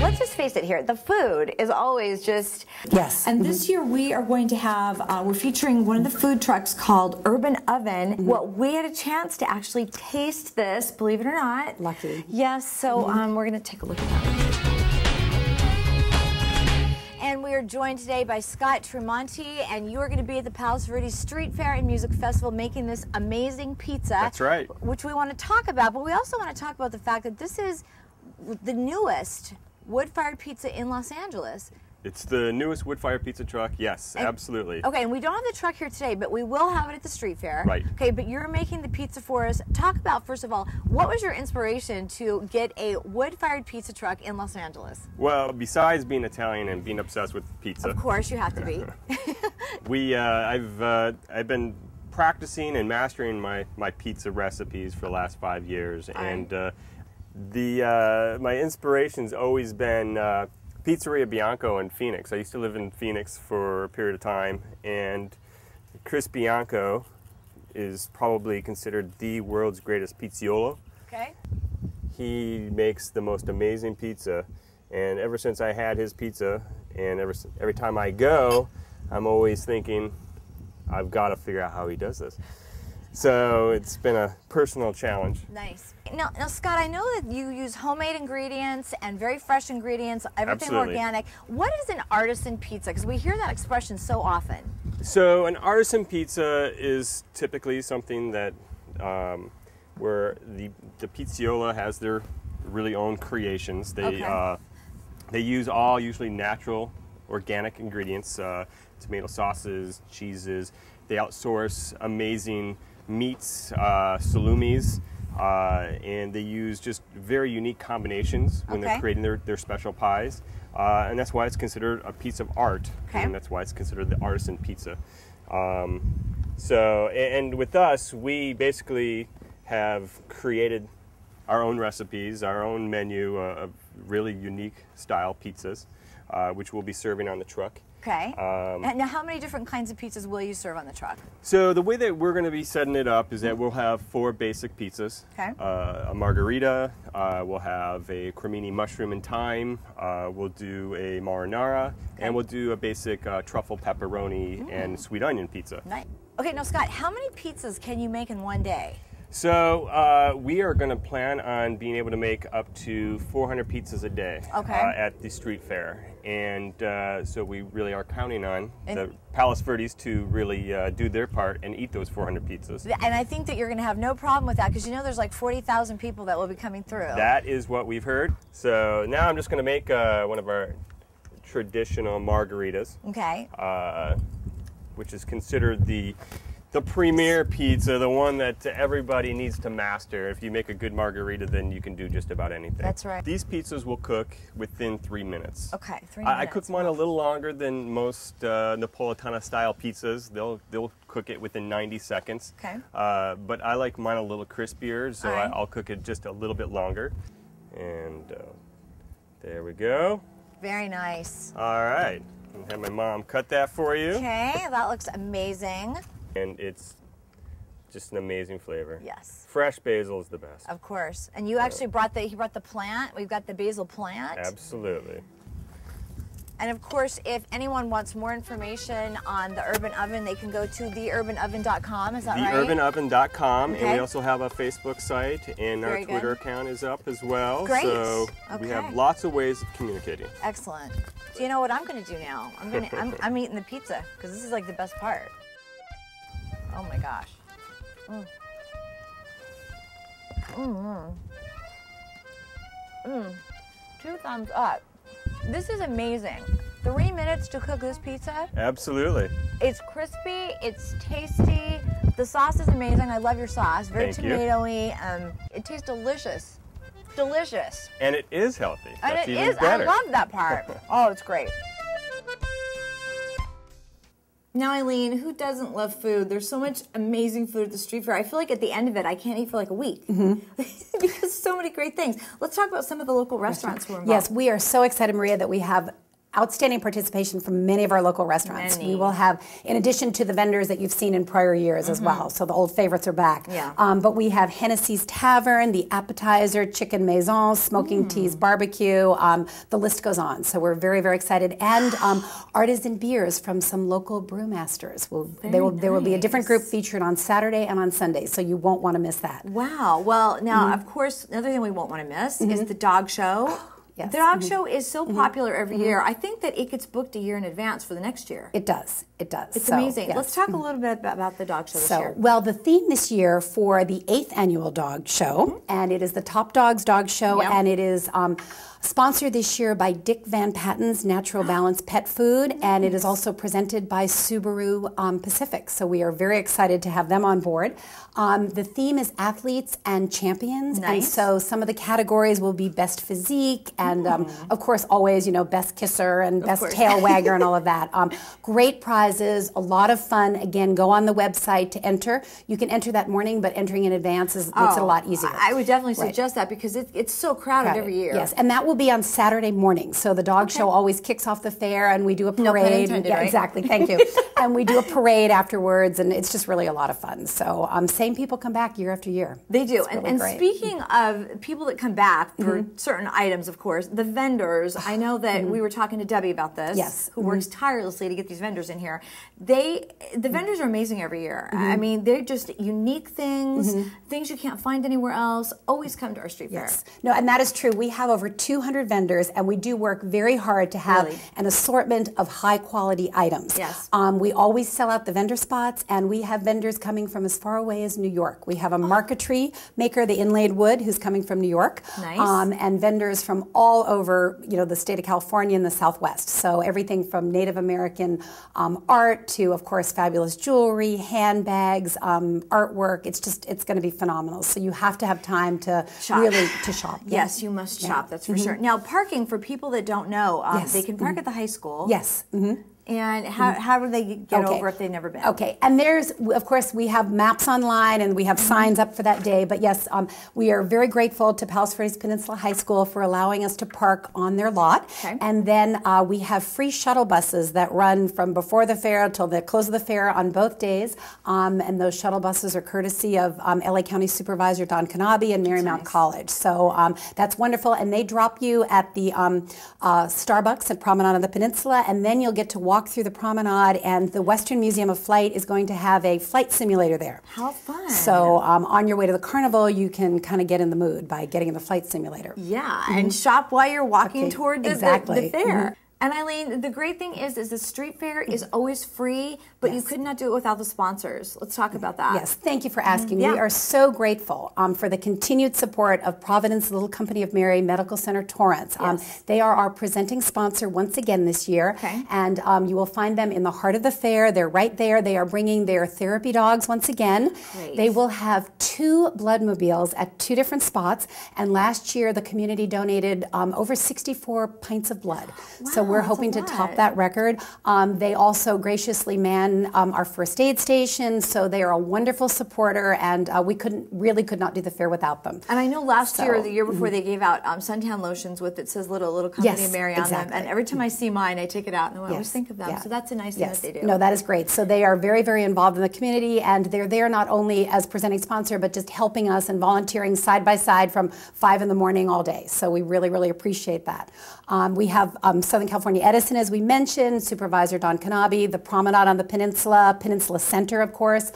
let's just face it here, the food is always just... Yes. And this year we are going to have, we're featuring one of the food trucks called Urban Oven. Well, we had a chance to actually taste this, believe it or not. Lucky. Yes, so we're going to take a look at that. And we are joined today by Scott Tremonti, and you are going to be at the Palos Verdes Street Fair and Music Festival making this amazing pizza. That's right. Which we want to talk about, but we also want to talk about the fact that this is the newest wood-fired pizza in Los Angeles. It's the newest wood-fired pizza truck, yes, absolutely. Okay, and we don't have the truck here today, but we will have it at the street fair. Right. Okay, but you're making the pizza for us. Talk about, first of all, what was your inspiration to get a wood-fired pizza truck in Los Angeles? Well, besides being Italian and being obsessed with pizza. Of course, you have to be. I've been practicing and mastering my pizza recipes for the last 5 years, and my inspiration's always been Pizzeria Bianco in Phoenix. I used to live in Phoenix for a period of time, and Chris Bianco is probably considered the world's greatest pizziolo. Okay. He makes the most amazing pizza, and ever since I had his pizza, and every time I go, I'm always thinking, I've got to figure out how he does this. So it's been a personal challenge. Nice. Now, Scott, I know that you use homemade ingredients and very fresh ingredients, everything organic. What is an artisan pizza? Because we hear that expression so often. So an artisan pizza is typically something that where the pizziola has their really own creations. They use all usually natural, organic ingredients, tomato sauces, cheeses. They outsource amazing meats, salumis, and they use just very unique combinations when they're creating their special pies. And that's why it's considered a piece of art, and that's why it's considered the artisan pizza. And with us, we basically have created our own recipes, our own menu of really unique style pizzas, which we'll be serving on the truck. Okay. Now, how many different kinds of pizzas will you serve on the truck? So the way that we're going to be setting it up is that we'll have 4 basic pizzas. Okay. A margarita, we'll have a cremini mushroom and thyme, we'll do a marinara, and we'll do a basic truffle pepperoni and sweet onion pizza. Nice. Okay, now Scott, how many pizzas can you make in one day? So we are going to plan on being able to make up to 400 pizzas a day at the street fair, and so we really are counting on the Palos Verdes to really do their part and eat those 400 pizzas. And I think that you're going to have no problem with that, because you know there's like 40,000 people that will be coming through. That is what we've heard. So now I'm just going to make one of our traditional margaritas, which is considered the premier pizza, the one that everybody needs to master. If you make a good margarita, then you can do just about anything. That's right. These pizzas will cook within 3 minutes. Okay, 3 minutes. I cook mine a little longer than most Napolitana-style pizzas. They'll cook it within 90 seconds. Okay. But I like mine a little crispier, so I'll cook it just a little bit longer. And there we go. Very nice. All right. I'll have my mom cut that for you. Okay, that looks amazing. And it's just an amazing flavor. Yes. Fresh basil is the best. Of course. And you actually brought he brought the plant. We've got the basil plant. Absolutely. And of course, if anyone wants more information on the Urban Oven, they can go to theurbanoven.com. Is that right? TheurbanOven.com, and we also have a Facebook site, and our Twitter account is up as well. Great. So we have lots of ways of communicating. Excellent. Do you know what I'm going to do now? I'm eating the pizza, because this is like the best part. Oh my gosh. 2 thumbs up. This is amazing. 3 minutes to cook this pizza. Absolutely. It's crispy, it's tasty. The sauce is amazing. I love your sauce. Very tomatoey. It tastes delicious. Delicious. And it is healthy. That's even better. I love that part. Oh, it's great. Now, Eileen, who doesn't love food? There's so much amazing food at the street fair. I feel like at the end of it, I can't eat for like a week because so many great things. Let's talk about some of the local restaurants who are involved. Yes, we are so excited, Maria, that we have outstanding participation from many of our local restaurants. We will have, in addition to the vendors that you've seen in prior years as well, so the old favorites are back. Yeah. But we have Hennessy's Tavern, the appetizer, Chicken Maison, Smoking Teas Barbecue, the list goes on. So we're very, very excited. And artisan beers from some local brewmasters. There will be a different group featured on Saturday and on Sunday, so you won't want to miss that. Wow. Well, now, of course, another thing we won't want to miss is the dog show. Yes. The dog show is so popular every year. I think that it gets booked a year in advance for the next year. It does. It does. It's amazing. Yes. Let's talk a little bit about the dog show this year. Well, the theme this year for the 8th annual dog show, and it is the Top Dogs Dog Show, and it is sponsored this year by Dick Van Patten's Natural Balance Pet Food, and it is also presented by Subaru Pacific. So we are very excited to have them on board. The theme is athletes and champions, and so some of the categories will be best physique, and of course always, you know, best kisser and best tail wagger and all of that. Great prizes, a lot of fun. Again, go on the website to enter. You can enter that morning, but entering in advance makes it a lot easier. I would definitely suggest that because it's so crowded every year. Yes, and that will be on Saturday morning. So the dog show always kicks off the fair, and we do a parade. No pun intended, right? Exactly. Thank you. And we do a parade afterwards, and it's just really a lot of fun. So same people come back year after year. They do. And speaking of people that come back for certain items, of course, the vendors. I know that we were talking to Debbie about this, who works tirelessly to get these vendors in here. The vendors are amazing every year. I mean, they're just unique things, things you can't find anywhere else. Always come to our street fair. No, and that is true. We have over 200 vendors, and we do work very hard to have an assortment of high quality items. Yes. We always sell out the vendor spots, and we have vendors coming from as far away as New York. We have a marquetry maker, the Inlaid Wood, who's coming from New York. Nice. And vendors from all over, you know, the state of California and the Southwest. So everything from Native American art to, of course, fabulous jewelry, handbags, artwork. It's going to be phenomenal. So you have to have time to really shop. Yes, you must shop. That's for sure. Now, parking for people that don't know, they can park at the high school. Yes. And how do they get over if they've never been? Okay, and there's, of course, we have maps online and we have signs up for that day. But yes, we are very grateful to Palos Verdes Peninsula High School for allowing us to park on their lot. Okay. And then we have free shuttle buses that run from before the fair till the close of the fair on both days. And those shuttle buses are courtesy of LA County Supervisor Don Kanabe and Marymount College. So that's wonderful. And they drop you at the Starbucks at Promenade on the Peninsula, and then you'll get to walk through the promenade, and the Western Museum of Flight is going to have a flight simulator there. How fun. So on your way to the carnival, you can kind of get in the mood by getting in the flight simulator. Yeah, and shop while you're walking toward the fair. And Eileen, the great thing is the street fair is always free, but you could not do it without the sponsors. Let's talk about that. Yes, thank you for asking. We are so grateful for the continued support of Providence Little Company of Mary Medical Center Torrance. They are our presenting sponsor once again this year, and you will find them in the heart of the fair. They're right there. They are bringing their therapy dogs once again. Great. They will have 2 bloodmobiles at 2 different spots, and last year the community donated over 64 pints of blood. Wow. So we're hoping to top that record. They also graciously man our first aid station, so they are a wonderful supporter, and we could not do the fair without them. And I know last year or the year before they gave out suntan lotions with it says little company of Mary on them, and every time I see mine I take it out and I always think of them. So that's a nice thing that they do. No, that is great. So they are very, very involved in the community, and they're there not only as presenting sponsor, but just helping us and volunteering side by side from 5 in the morning all day. So we really, really appreciate that. We have Southern California Edison, as we mentioned, Supervisor Don Kanabe, the Promenade on the Peninsula, Peninsula Center, of course,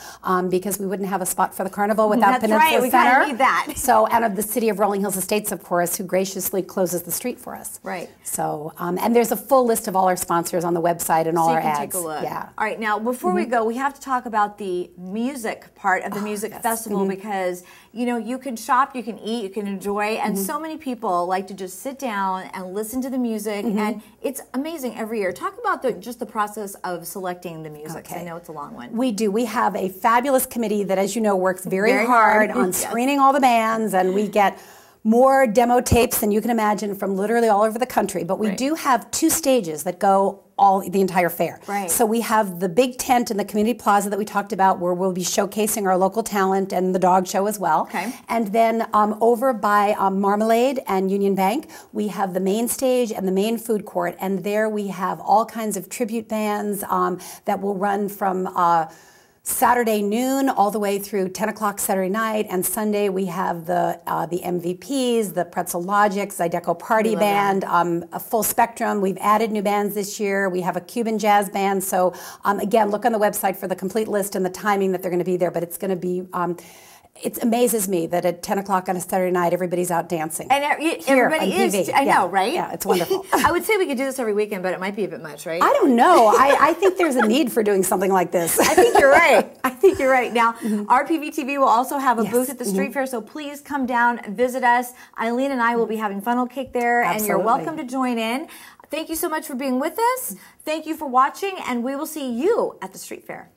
because we wouldn't have a spot for the carnival without Peninsula Center. We kind of need that. So, and of the City of Rolling Hills Estates, of course, who graciously closes the street for us. Right. So, and there's a full list of all our sponsors on the website and all our ads. So you can take a look. Yeah. All right, now before we go, we have to talk about the music part of the music festival because, you know, you can shop, you can eat, you can enjoy, and so many people like to just sit down and listen to the music, and it's amazing every year. Talk about just the process of selecting the music. I know it's a long one. We do. We have a fabulous committee that, as you know, works very hard on screening all the bands, and we get more demo tapes than you can imagine from literally all over the country. But we do have 2 stages that go the entire fair. Right. So we have the big tent in the community plaza that we talked about, where we'll be showcasing our local talent and the dog show as well. Okay. And then over by Marmalade and Union Bank, we have the main stage and the main food court. And there we have all kinds of tribute bands that will run from Saturday noon all the way through 10 o'clock Saturday night, and Sunday we have the MVPs, the Pretzel Logic, Zydeco Party Band, a full spectrum. We've added new bands this year. We have a Cuban jazz band. So again, look on the website for the complete list and the timing that they're going to be there. But it's going to be. It amazes me that at 10 o'clock on a Saturday night, everybody's out dancing. And everybody is. I know, right? Yeah, it's wonderful. I would say we could do this every weekend, but it might be a bit much, right? I don't know. I think there's a need for doing something like this. I think you're right. I think you're right. Now, RPV TV will also have a booth at the street fair, so please come down, visit us. Eileen and I will be having funnel cake there, and you're welcome to join in. Thank you so much for being with us. Thank you for watching, and we will see you at the street fair.